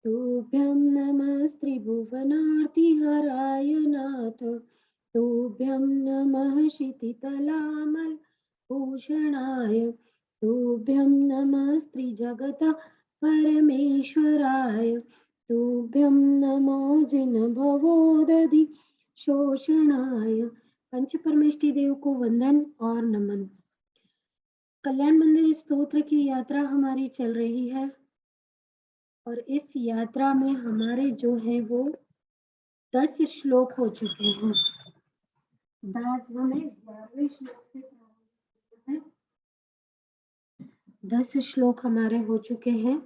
तुभ्यं नमस्त्रिभुवनार्तिहराय नाथ। तुभ्यं नमः क्षितितलामलभूषणाय। तुभ्यं नमस्त्रिजगतः परमेश्वराय। तुभ्यं नमो जिनभवोदधि शोषणाय। पंच परमेष्टि देव को वंदन और नमन। कल्याण मंदिर स्तोत्र की यात्रा हमारी चल रही है और इस यात्रा में हमारे जो है वो 10 श्लोक हो चुके हैं। आज हमें 11वें श्लोक से प्रारंभ है। 10 श्लोक हमारे हो चुके हैं।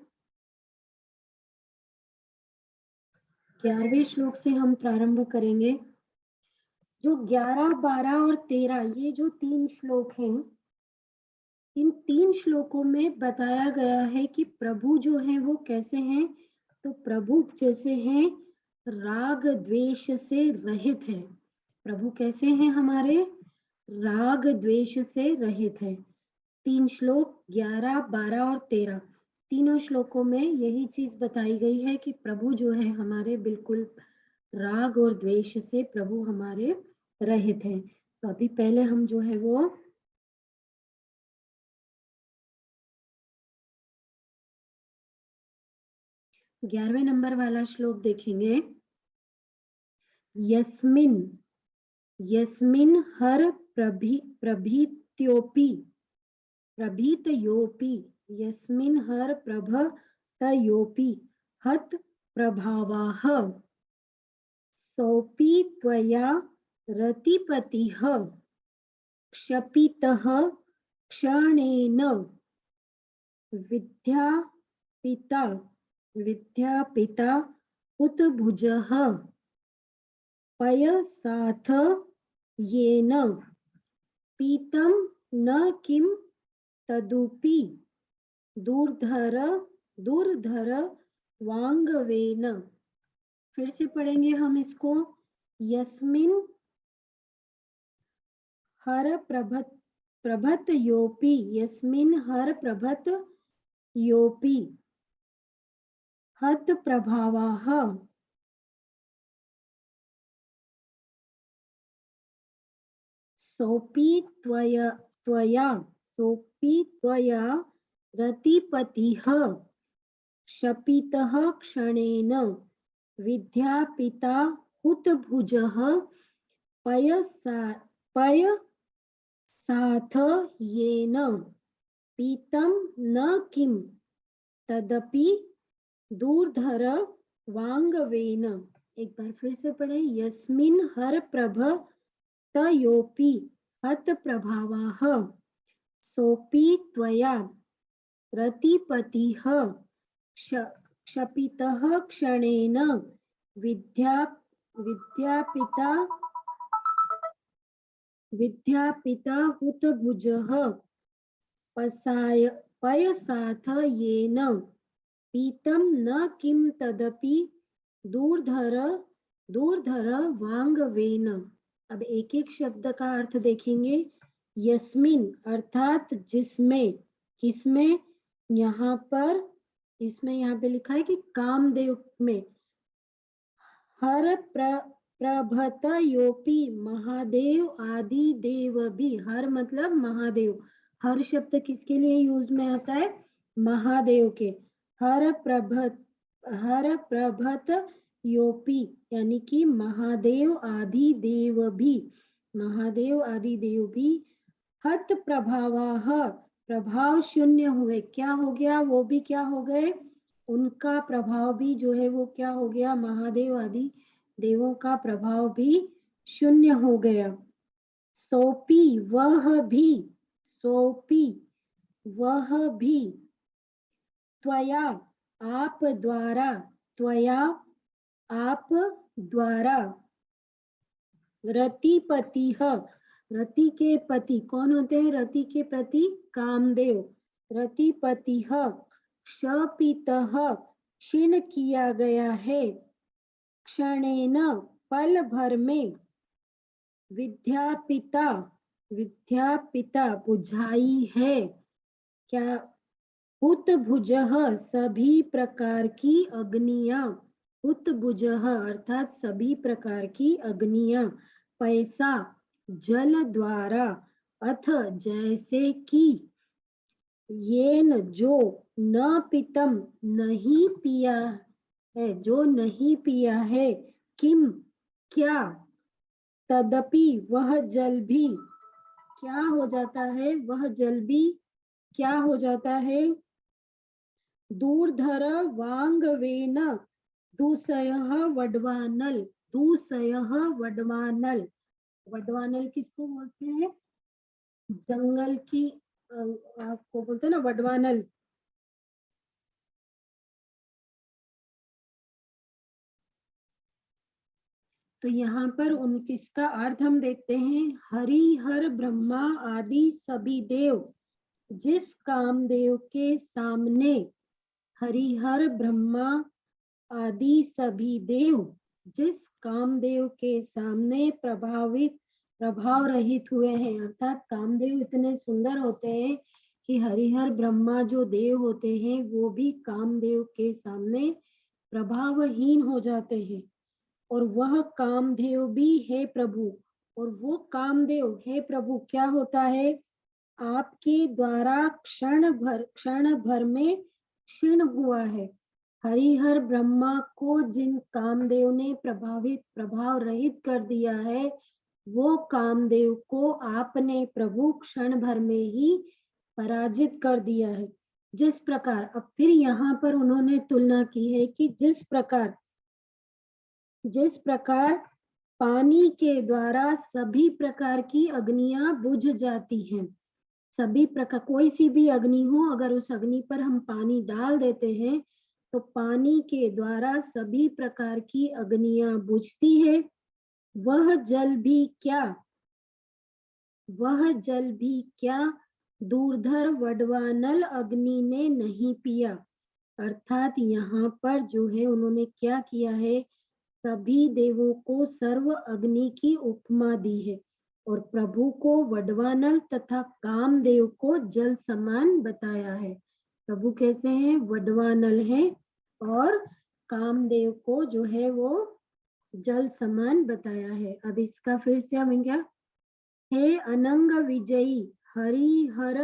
11वें श्लोक से हम प्रारंभ करेंगे। जो 11, 12 और 13 ये जो 3 श्लोक हैं, इन 3 श्लोकों में बताया गया है कि प्रभु जो है वो कैसे हैं। तो प्रभु जैसे हैं राग द्वेष से रहित हैं। प्रभु कैसे हैं हमारे? राग द्वेष से रहित हैं। 3 श्लोक 11, 12 और 13 तीनों श्लोकों में यही चीज बताई गई है कि प्रभु जो है हमारे बिल्कुल राग और द्वेष से प्रभु हमारे रहित हैं। तो अभी पहले हम जो है वो 11वें नंबर वाला श्लोक देखेंगे। यस्मिन यस्मिन हर प्रभृत्योपि प्रभृतयोपि यस्मिन हर प्रभृतयोपि हत प्रभावाः सोऽपि त्वया रतिपतिः क्षपितः क्षणेन विद्यापिता हुतभुजः पयसाथ येन पीतं न किं तदुपि दूरधर वांगवेन। फिर से पढ़ेंगे हम इसको। यस्मिन हर प्रभत योपि यस्मिन हर प्रभत योपि हत प्रभावाः सोऽपि त्वया रतिपतिः क्षपितः क्षणेन विद्यापिता हुतभुजः पयसाथ येन पीतं न किं तदपि दूरधर वांगवेन। एक बार फिर से पढ़े। यस्मिन हर प्रभृतयोपि हत प्रभावाः सोऽपि त्वया रतिपतिः क्षपितः क्षणेन विद्यापिता हुतभुजः पयसाथ येन पीतं न किं तदपि दूरधर वांगवेन। अब एक एक शब्द का अर्थ देखेंगे। यस्मिन अर्थात जिसमें, किसमें? यहाँ पर इसमें यहाँ पे लिखा है कि कामदेव में। हर प्रभृतयोपि महादेव आदि देव भी। हर मतलब महादेव। हर शब्द किसके लिए यूज में आता है? महादेव के। हर प्रभृत योपि यानी कि महादेव आदि देव भी। महादेव आदि देव भी हत प्रभावाः प्रभाव शून्य हुए। क्या हो गया? वो भी क्या हो गए? उनका प्रभाव भी जो है वो क्या हो गया? महादेव आदि देवों का प्रभाव भी शून्य हो गया। सोपी वह भी त्वया आप द्वारा रतिपतिः रति के पति कौन होते हैं? रति के पति कामदेव। रतिपतिः क्षपितः क्षीण किया गया है। क्षणेन पल भर में विद्यापिता बुझाई है। क्या हुतभुजः सभी प्रकार की अग्नियां, हुतभुजः अर्थात सभी प्रकार की अग्नियां, पैसा जल द्वारा, अथ जैसे कि, येन जो न पितम नहीं पिया है, जो नहीं पिया है, किम क्या, तदपि वह जल भी क्या हो जाता है, वह जल भी क्या हो जाता है, दूरधर वांगवेन दूसयः वडवानल, दूसयः वडवानल, वडवानल किसको बोलते हैं, जंगल की आपको बोलते हैं ना वडवानल। तो यहाँ पर उन किसका अर्थ हम देखते हैं, हरि हर ब्रह्मा आदि सभी देव जिस कामदेव के सामने, हरिहर ब्रह्मा आदि सभी देव जिस कामदेव के सामने प्रभाव रहित हुए हैं, अर्थात कामदेव इतने सुंदर होते हैं कि हरिहर ब्रह्मा जो देव होते हैं वो भी कामदेव के सामने प्रभावहीन हो जाते हैं। और वह कामदेव भी है प्रभु, और वो कामदेव है प्रभु क्या होता है, आपके द्वारा क्षण भर में क्षीण हुआ है। हरिहर ब्रह्मा को जिन कामदेव ने प्रभाव रहित कर दिया है, वो कामदेव को आपने प्रभु क्षण भर में ही पराजित कर दिया है। जिस प्रकार, अब फिर यहाँ पर उन्होंने तुलना की है कि जिस प्रकार पानी के द्वारा सभी प्रकार की अग्नियां बुझ जाती हैं, सभी प्रकार कोई सी भी अग्नि हो, अगर उस अग्नि पर हम पानी डाल देते हैं तो पानी के द्वारा सभी प्रकार की अग्नियां बुझती है, वह जल भी क्या, वह जल भी क्या दूरधर वडवानल अग्नि ने नहीं पिया। अर्थात यहाँ पर जो है उन्होंने क्या किया है, सभी देवों को सर्व अग्नि की उपमा दी है और प्रभु को वडवानल तथा कामदेव को जल समान बताया है। प्रभु कैसे हैं, वडवानल हैं, और कामदेव को जो है वो जल समान बताया है। अब इसका फिर से हम क्या, हे अनंग विजयी हरि हर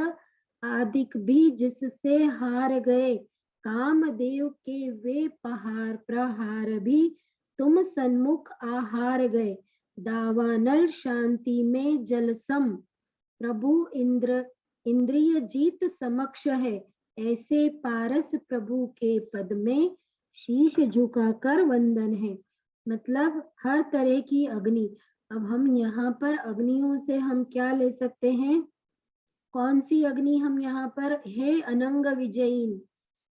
आदिक भी जिससे हार गए, कामदेव के वे प्रहार भी तुम सन्मुख आहार गए, दावानल शांति में जलसम, प्रभु इंद्रिय जीत समक्ष है, ऐसे पारस प्रभु के पद में शीश झुकाकर वंदन है। मतलब हर तरह की अग्नि, अब हम यहाँ पर अग्नियों से हम क्या ले सकते हैं, कौन सी अग्नि हम यहाँ पर, हे अनंग विजयी,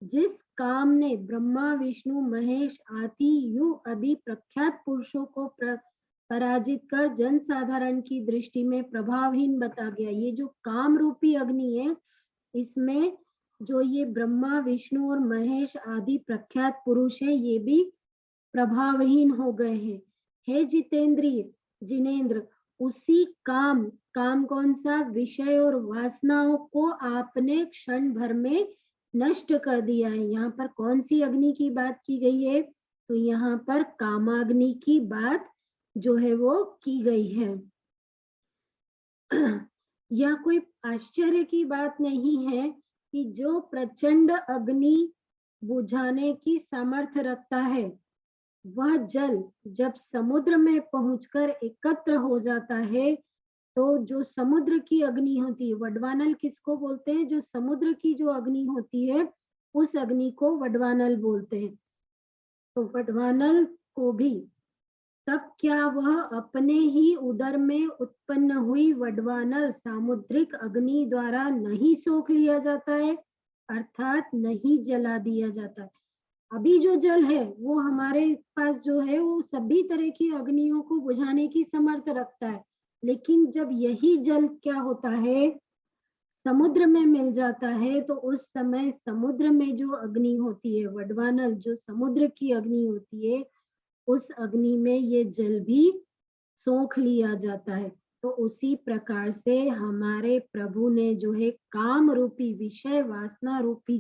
जिस काम ने ब्रह्मा विष्णु महेश आदि यु आदि प्रख्यात पुरुषों को पराजित कर जन साधारण की दृष्टि में प्रभावहीन बता गया। ये जो काम रूपी अग्नि है, इसमें जो ये ब्रह्मा विष्णु और महेश आदि प्रख्यात पुरुष है, ये भी प्रभावहीन हो गए हैं। हे जितेंद्रिय जिनेन्द्र, उसी काम कौन सा, विषय और वासनाओं को आपने क्षण भर में नष्ट कर दिया है। यहाँ पर कौन सी अग्नि की बात की गई है, तो यहाँ पर कामाग्नि की बात जो है वो की गई है। यह कोई आश्चर्य की बात नहीं है कि जो प्रचंड अग्नि बुझाने की सामर्थ्य रखता है, वह जल जब समुद्र में पहुंचकर एकत्र हो जाता है, तो जो समुद्र की अग्नि होती है, वडवानल किसको बोलते हैं, जो समुद्र की जो अग्नि होती है उस अग्नि को वडवानल बोलते हैं। तो वडवानल को भी तब क्या वह अपने ही उदर में उत्पन्न हुई वडवानल सामुद्रिक अग्नि द्वारा नहीं सोख लिया जाता है, अर्थात नहीं जला दिया जाता है। अभी जो जल है वो हमारे पास जो है वो सभी तरह की अग्नियों को बुझाने की समर्थ रखता है, लेकिन जब यही जल क्या होता है, समुद्र में मिल जाता है, तो उस समय समुद्र में जो अग्नि होती है, वडवानल जो समुद्र की अग्नि होती है, उस अग्नि में ये जल भी सोख लिया जाता है। तो उसी प्रकार से हमारे प्रभु ने जो है काम रूपी विषय वासना रूपी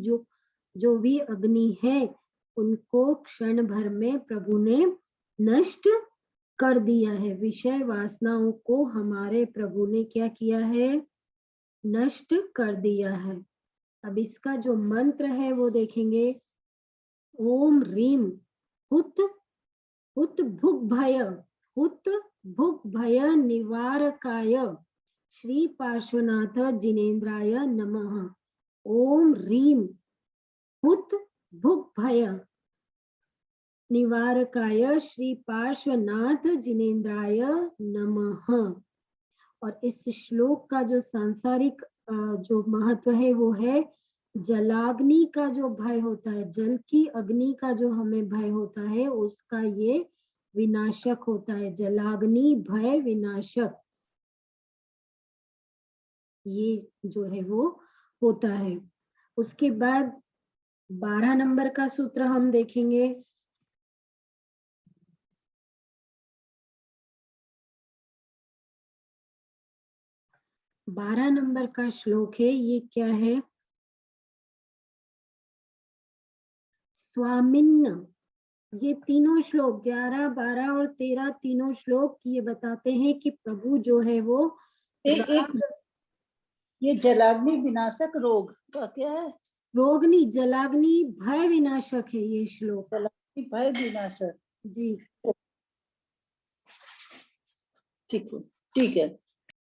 जो भी अग्नि है उनको क्षण भर में प्रभु ने नष्ट कर दिया है। विषय वासनाओं को हमारे प्रभु ने क्या किया है, नष्ट कर दिया है। अब इसका जो मंत्र है वो देखेंगे, ओम रीम हुत हुत भुग भय निवारकाय श्री पार्श्वनाथ जिनेन्द्राय नमः। ओम रीम हुत भुग भय निवारकाय श्री पार्श्वनाथ जिनेन्द्राय नमः। और इस श्लोक का जो सांसारिक जो महत्व है वो है, जलाग्नि का जो भय होता है, जल की अग्नि का जो हमें भय होता है उसका ये विनाशक होता है। जलाग्नि भय विनाशक, ये जो है वो होता है। उसके बाद 12 नंबर का सूत्र हम देखेंगे। बारह नंबर का श्लोक है, ये क्या है, स्वामिन्न। ये तीनों श्लोक 11, 12 और 13 तीनों श्लोक ये बताते हैं कि प्रभु जो है वो एक ये जलाग्नि विनाशक रोग का क्या है? रोग नहीं, जलाग्नि भय विनाशक है ये श्लोक। जलाग्नि भय विनाशक, जी ठीक है।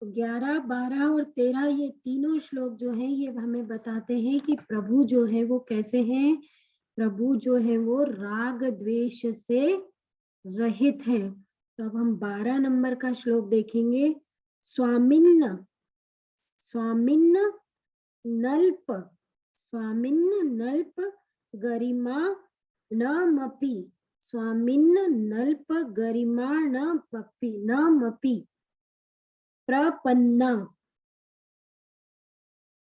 11, 12 और 13 ये तीनों श्लोक जो है ये हमें बताते हैं कि प्रभु जो है वो कैसे हैं। प्रभु जो है वो राग द्वेष से रहित है। तो अब हम 12 नंबर का श्लोक देखेंगे। स्वामिन्न स्वामिन्न नल्प स्वामिन्न नल्प गरिमा नमपि स्वामिन्न नल्प गरिमा नमपि प्रपन्ना।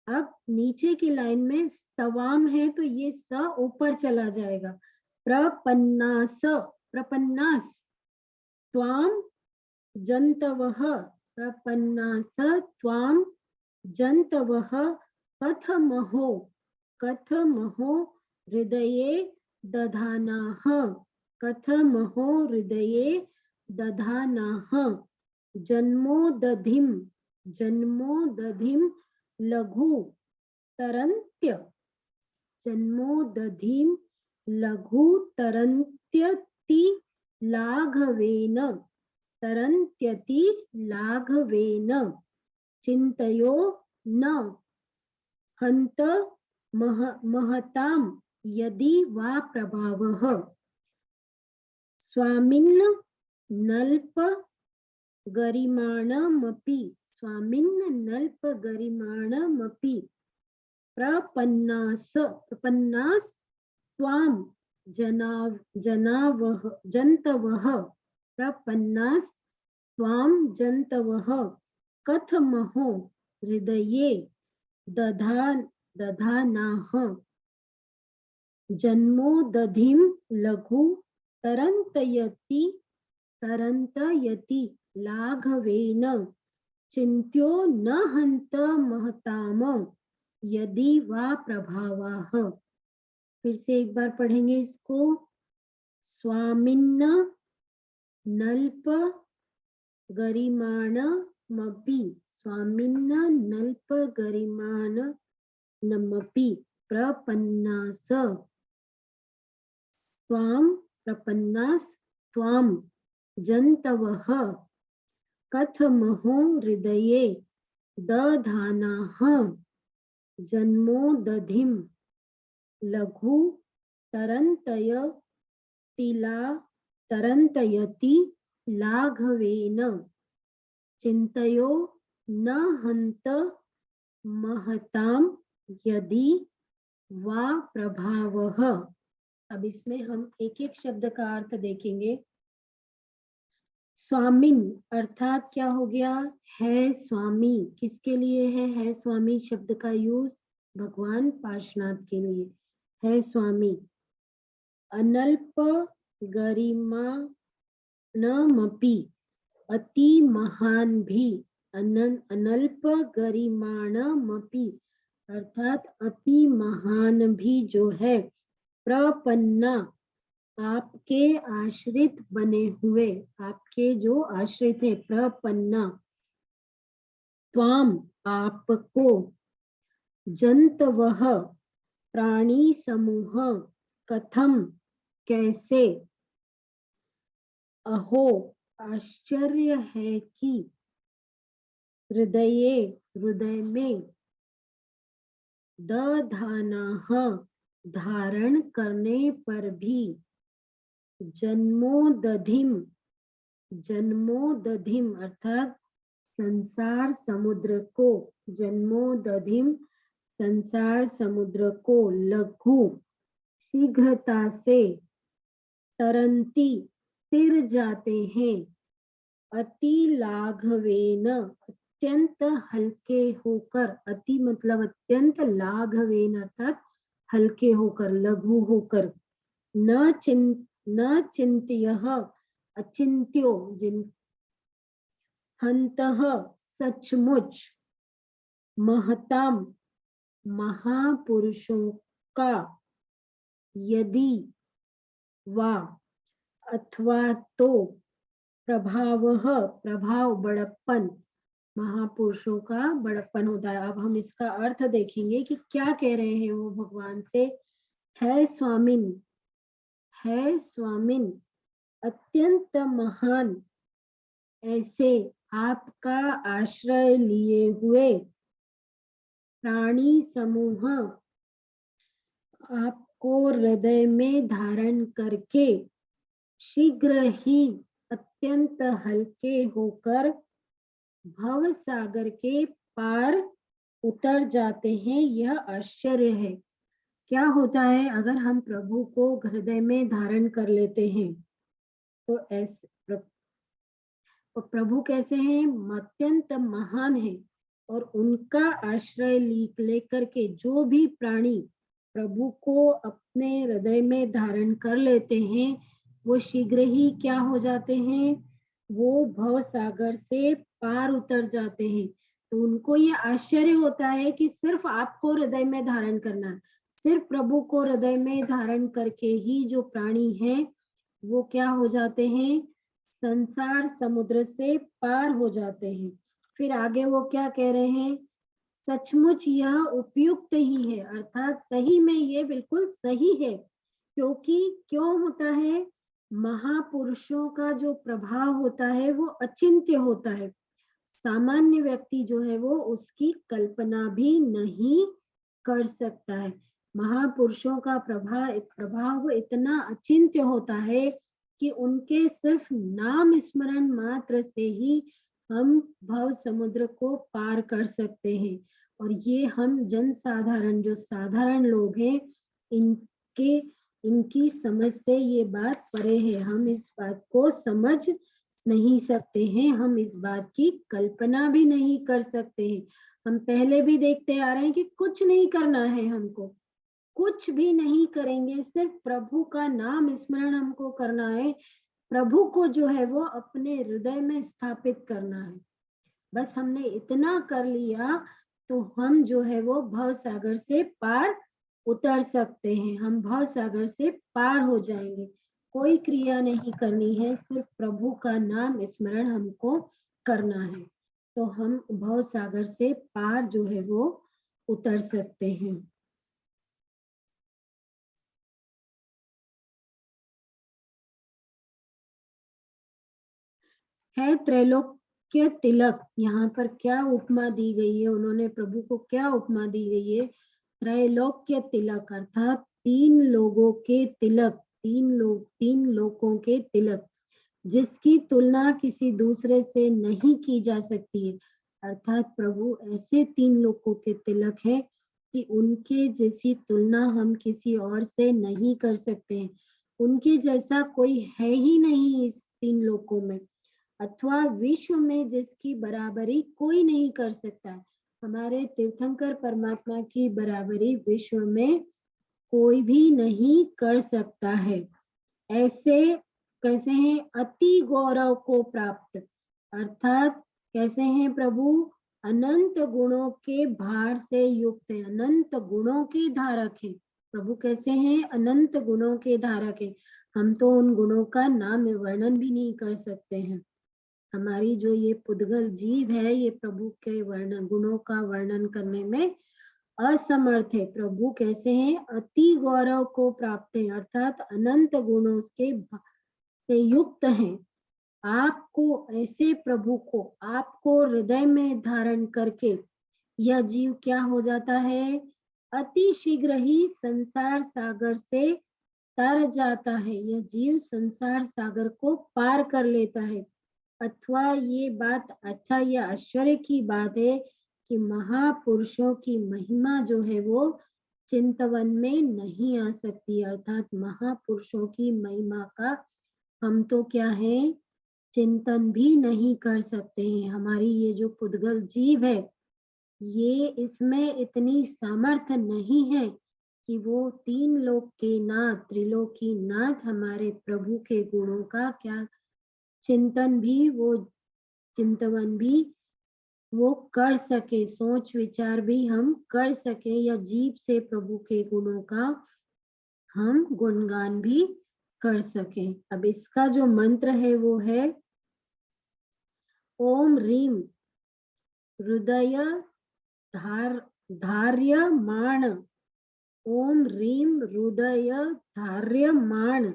अब नीचे की लाइन में स्तवाम है तो ये स ऊपर चला जाएगा। प्रपन्नास प्रपन्नास त्वाम जंतवः प्रपन्नास त्वाम जंतवः कथमहो हृदये दधानाः कथमहो हृदये दधानाः जन्मोदधिं लघु तरन्त्य जन्मोदधिं लघु तरन्त्यति लाघवेन तरन्त्यति लाघवेन चिन्तयो न हन्त महतां यदि वा प्रभावः। स्वामिन्न नल्प गरिमाणमपि स्वामिन्न नल्प गरिमाणमपि प्रपन्नास त्वां जन्तवः प्रपन्नास त्वां जन्तवः कथमहो हृदये दधानाः जन्मोदधिं लघु तरन्तयति लाघवेन चिन्त्यो न हन्त महताम यदि वा प्रभावाः। फिर से एक बार पढ़ेंगे इसको। स्वामिन्न नल्प गरिमाणमपि स्वामिन्न नल्प गरिमाणमपि प्रपन्नास त्वां जन्तवः कथमहो हृदये दधानाः जन्मोदधिं लघु तरन्तयति लाघवेन चिन्तयो न हन्त महतां यदि वा प्रभावः। अब इसमें हम एक एक शब्द का अर्थ देखेंगे। स्वामिन अर्थात क्या हो गया, है स्वामी। किसके लिए है स्वामी शब्द का यूज, भगवान पार्श्वनाथ के लिए है स्वामी। अनल्प गरिमा नमपि अति महान भी अनल्प गरिमाणमपि अर्थात अति महान भी जो है, प्रपन्ना आपके आश्रित बने हुए, आपके जो आश्रित है, प्रपन्ना त्वाम आपको, जंतवः प्राणी समूह कथम कैसे, अहो आश्चर्य है कि हृदय में दधानाः धारण करने पर भी जन्मोदधिम अर्थात संसार समुद्र को, जन्मोदधिम संसार समुद्र को लघु शीघ्रता से तरंती तिर जाते हैं, अति लाघवेन अत्यंत हल्के होकर, अति मतलब अत्यंत, लाघवेन अर्थात हल्के होकर, लघु होकर, न चिंत्यः अचिंत्यो जिन हंतः सचमुच महताम महापुरुषों का यदि वा अथवा तो प्रभाव बड़प्पन, महापुरुषों का बड़प्पन होता है। अब हम इसका अर्थ देखेंगे कि क्या कह रहे हैं वो भगवान से। है स्वामिन अत्यंत महान ऐसे आपका आश्रय लिए हुए प्राणी समूह आपको हृदय में धारण करके शीघ्र ही अत्यंत हल्के होकर भव सागर के पार उतर जाते हैं, यह आश्चर्य है। क्या होता है अगर हम प्रभु को हृदय में धारण कर लेते हैं तो ऐसे प्रभु कैसे हैं, अत्यंत महान है, और उनका आश्रय लेकर के जो भी प्राणी प्रभु को अपने हृदय में धारण कर लेते हैं वो शीघ्र ही क्या हो जाते हैं, वो भव सागर से पार उतर जाते हैं। तो उनको ये आश्चर्य होता है कि सिर्फ आपको हृदय में धारण करना है, सिर्फ प्रभु को हृदय में धारण करके ही जो प्राणी हैं वो क्या हो जाते हैं, संसार समुद्र से पार हो जाते हैं। फिर आगे वो क्या कह रहे हैं, सचमुच यह उपयुक्त ही है, अर्थात सही में ये बिल्कुल सही है, क्योंकि क्यों होता है, महापुरुषों का जो प्रभाव होता है वो अचिंत्य होता है, सामान्य व्यक्ति जो है वो उसकी कल्पना भी नहीं कर सकता है। महापुरुषों का प्रभाव इतना अचिंत्य होता है कि उनके सिर्फ नाम स्मरण मात्र से ही हम भव समुद्र को पार कर सकते हैं। और ये हम जन साधारण, जो साधारण लोग हैं, इनकी समझ से ये बात परे है, हम इस बात को समझ नहीं सकते हैं, हम इस बात की कल्पना भी नहीं कर सकते हैं। हम पहले भी देखते आ रहे हैं कि कुछ नहीं करना है, हमको कुछ भी नहीं करेंगे, सिर्फ प्रभु का नाम स्मरण हमको करना है, प्रभु को जो है वो अपने हृदय में स्थापित करना है। बस हमने इतना कर लिया तो हम जो है वो भव सागर से पार उतर सकते हैं, हम भव सागर से पार हो जाएंगे। कोई क्रिया नहीं करनी है, सिर्फ प्रभु का नाम स्मरण हमको करना है, तो हम भव सागर से पार जो है वो उतर सकते हैं। है त्रैलोक्य तिलक, यहाँ पर क्या उपमा दी गई है, उन्होंने प्रभु को क्या उपमा दी गई है, त्रैलोक्य तिलक अर्थात तीन लोगों के तिलक, तीन लोगों के तिलक, जिसकी तुलना किसी दूसरे से नहीं की जा सकती है। अर्थात प्रभु ऐसे तीन लोगों के तिलक है कि उनके जैसी तुलना हम किसी और से नहीं कर सकते हैं, उनके जैसा कोई है ही नहीं इस तीन लोगों में, अथवा विश्व में जिसकी बराबरी कोई नहीं कर सकता है। हमारे तीर्थंकर परमात्मा की बराबरी विश्व में कोई भी नहीं कर सकता है। ऐसे कैसे हैं, अति गौरव को प्राप्त, अर्थात कैसे हैं प्रभु? अनंत गुणों के भार से युक्त है, अनंत गुणों के धारक है। प्रभु कैसे हैं? अनंत गुणों के धारक है। हम तो उन गुणों का नाम वर्णन भी नहीं कर सकते हैं। हमारी जो ये पुद्गल जीव है, ये प्रभु के वर्णन, गुणों का वर्णन करने में असमर्थ है। प्रभु कैसे हैं? अति गौरव को प्राप्त है, अर्थात अनंत गुणों के से युक्त हैं। आपको, ऐसे प्रभु को आपको हृदय में धारण करके यह जीव क्या हो जाता है? अति शीघ्र ही संसार सागर से तर जाता है। यह जीव संसार सागर को पार कर लेता है। अथवा ये बात अच्छा या आश्चर्य की बात है कि महापुरुषों की महिमा जो है वो चिंतवन में नहीं आ सकती, अर्थात महापुरुषों की महिमा का हम तो क्या है, चिंतन भी नहीं कर सकते हैं। हमारी ये जो पुद्गल जीव है, ये इसमें इतनी सामर्थ्य नहीं है कि वो तीन लोक के नाथ, त्रिलोकी नाथ हमारे प्रभु के गुणों का क्या चिंतन भी, वो चिंतवन भी वो कर सके, सोच विचार भी हम कर सके, या जीव से प्रभु के गुणों का हम गुणगान भी कर सके। अब इसका जो मंत्र है वो है ओम ह्रीम हृदय धार्यमाण, ओम ह्रीम हृदय धार्यमाण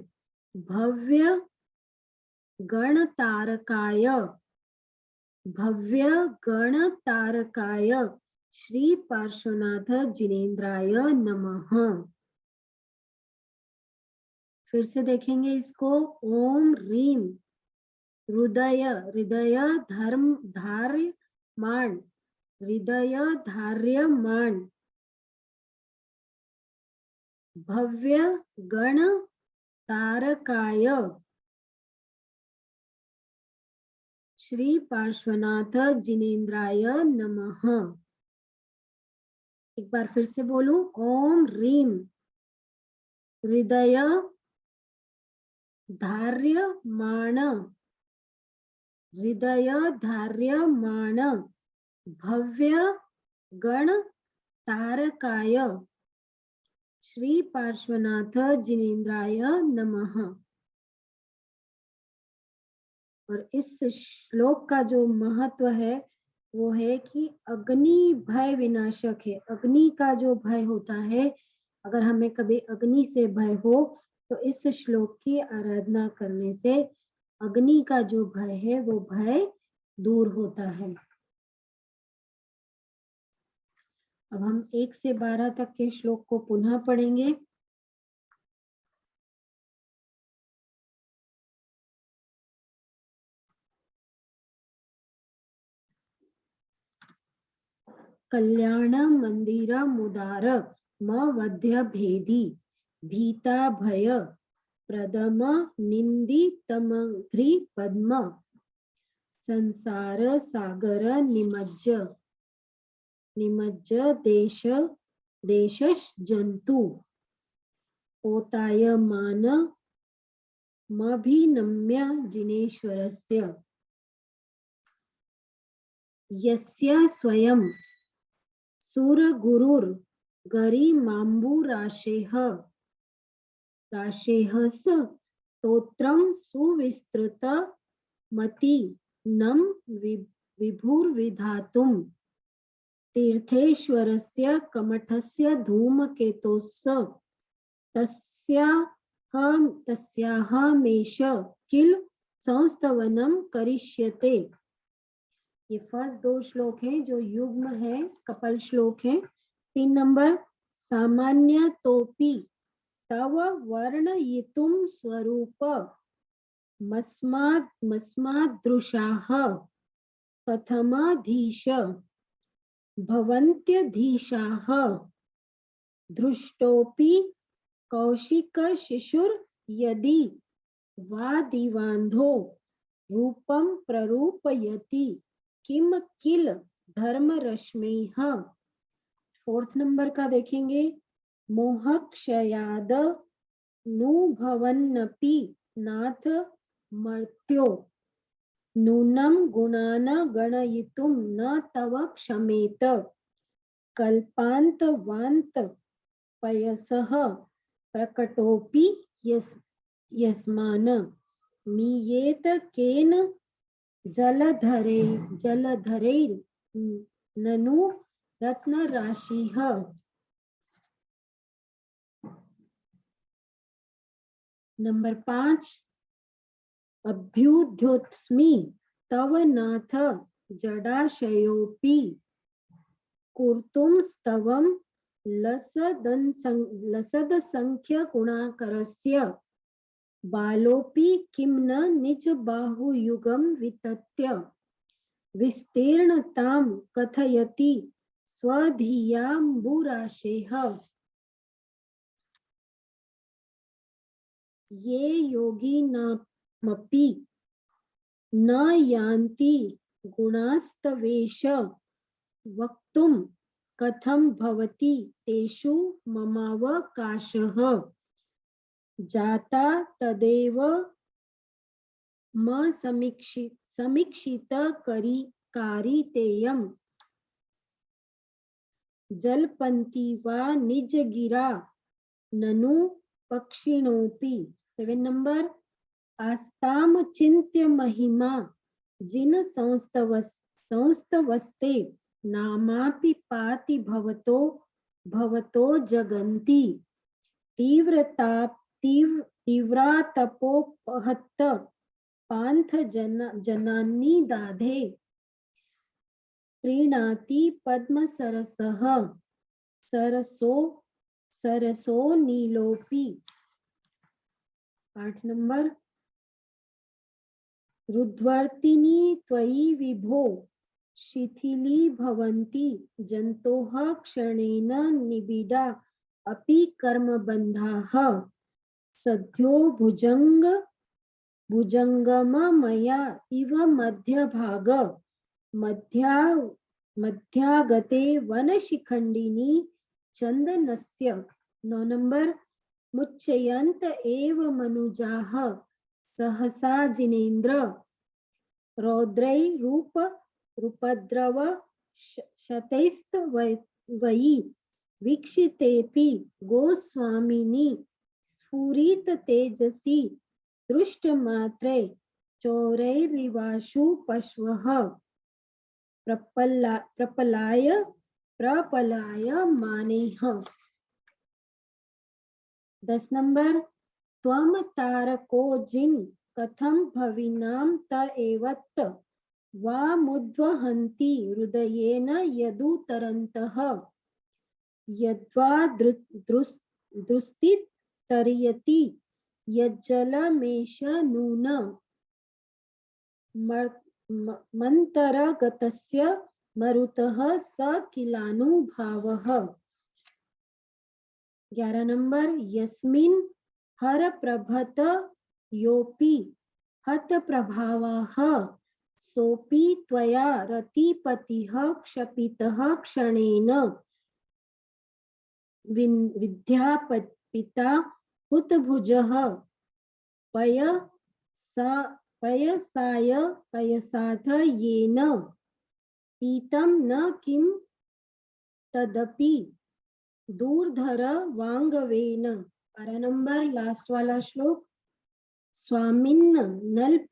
भव्य गणतारकाय, भव्य गणतारकाय श्री पार्श्वनाथ जिनेन्द्राय नमः। फिर से देखेंगे इसको। ओम ह्रीम हृदय, हृदय धर्म धार्यमाण, हृदय धार्यमाण भव्य गण तारकाय श्री पार्श्वनाथ जिनेन्द्राय नमः। एक बार फिर से बोलूं। ओम ह्रीम हृदय धार्यमाण, हृदय धार्यमाण भव्य गण तारकाय श्री पार्श्वनाथ जिनेन्द्राय नमः। और इस श्लोक का जो महत्व है वो है कि अग्नि भय विनाशक है। अग्नि का जो भय होता है, अगर हमें कभी अग्नि से भय हो तो इस श्लोक की आराधना करने से अग्नि का जो भय है वो भय दूर होता है। अब हम 1 से 12 तक के श्लोक को पुनः पढ़ेंगे। कल्याण मंदिर मुदार मवध्य भेदी भीता भय प्रदम निंदितमघ्रि पद्म संसार सागर निमज्ज देश देशश जंतु पोतायमान मभिनम्य जिनेश्वरस्य यस्य स्वयं सुरगुरुर गरिमाम्बुराशेः स्तोत्रं सुविस्तृत मति नम विभुर्विधातुं तीर्थेश्वरस्य कमठस्य धूमकेतोस्स तस्याहमेष किल संस्तवनम करिष्यते। ये फर्स्ट 2 श्लोक हैं जो युग्म है, कपल श्लोक है। 3 नंबर, सामान्य तोपि तव वर्णयितुं स्वरूप मस्मादृशाः कथमधीश भवन्त्यधीशाः दृष्टोपि कौशिक शिशुर यदि वादिवान्धो रूपं प्ररूपयति किम किल धर्म रश्मेह। 4th नंबर का देखेंगे। मोहक्षयाद नुभवन्नपि नाथ मर्त्यो नूनं गुणान् गणयितुं न तव क्षमेत कल्पान्तवान्त पयसः प्रकटोऽपि यस्मान् मीयेत केन जलधरैर् ननु रत्नराशिः। नंबर 5 अभ्युद्योत्स्मि तव नाथ जडाशयोऽपि कर्तुं स्तवं लसदसंख्यगुणाकरस्य बालोऽपि किं न निजबाहुयुगं वितत्य विस्तीर्णतां कथयति स्वधियाम्बुराशेः। ये योगिनामपि न यान्ति गुणास्तवेश वक्तुं कथं भवति तेषु ममावकाशः जाता तदेव समीक्षित कारितेयम् जलपन्ति वा निजगिरा ननु पक्षिणोऽपि। 7 नंबर आस्ताम चिन्त्य महिमा जिन संस्तवस्ते नामापि पाति भवतो जगन्ति तीव्रातपोपहत पान्थ जनानि दाधे प्रीणाति पद्मसरसः सरसो नीलोपि। 8 नंबर रुद्वर्तिनी त्वयि विभो शिथिली भवन्ति जन्तोः क्षणेन निबिडा अपि कर्मबन्धाः सद्यो भुजङ्गममया इव मध्यागते वनशिखण्डिनी चन्दनस्य। 9 नंबर मुच्यन्त एव मनुजाः सहसा जिनेन्द्र रौद्रैरूपद्रव शतैस्त्वयि वीक्षितेऽपि गोस्वामिनि स्फुरित तेजसि दृष्टमात्रे चौरैरिवाशु पश्वः प्रपलायमानैः। 10 नंबर त्वं तारको जिन कथं भविनां त एवत् वा मुद्वहन्ति हृदयेन यदुतरन्तः यद्वा दृष्टिस्तर्यति यज्जलमेष नून मन्तरगतस्य मरुतः स किलानुभावः। 11 नंबर यस्मिन् हर प्रभत योऽपि हत प्रभावः सोऽपि त्वया रतिपतिः क्षपितः क्षणेन विद्यापिता हुतभुजः पयसाथ येन पीतं न किं तदपि दूरधर वांगवेन। 12 नंबर लास्ट वाला श्लोक स्वामिन्न नल्प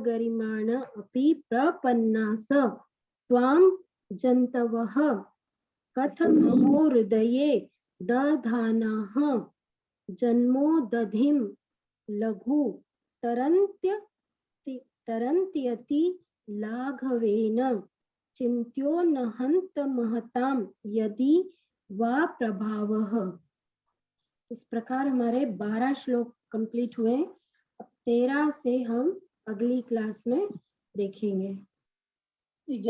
गरिमाणमपि प्रपन्नास त्वां जन्तवः कथमहो हृदये दधानाः जन्मोदधिं लघु तरन्त्यति लाघवेन चिन्त्यो न हन्त महतां यदि वा प्रभावः। इस प्रकार हमारे 12 श्लोक कंप्लीट हुए। अब 13 से हम अगली क्लास में देखेंगे।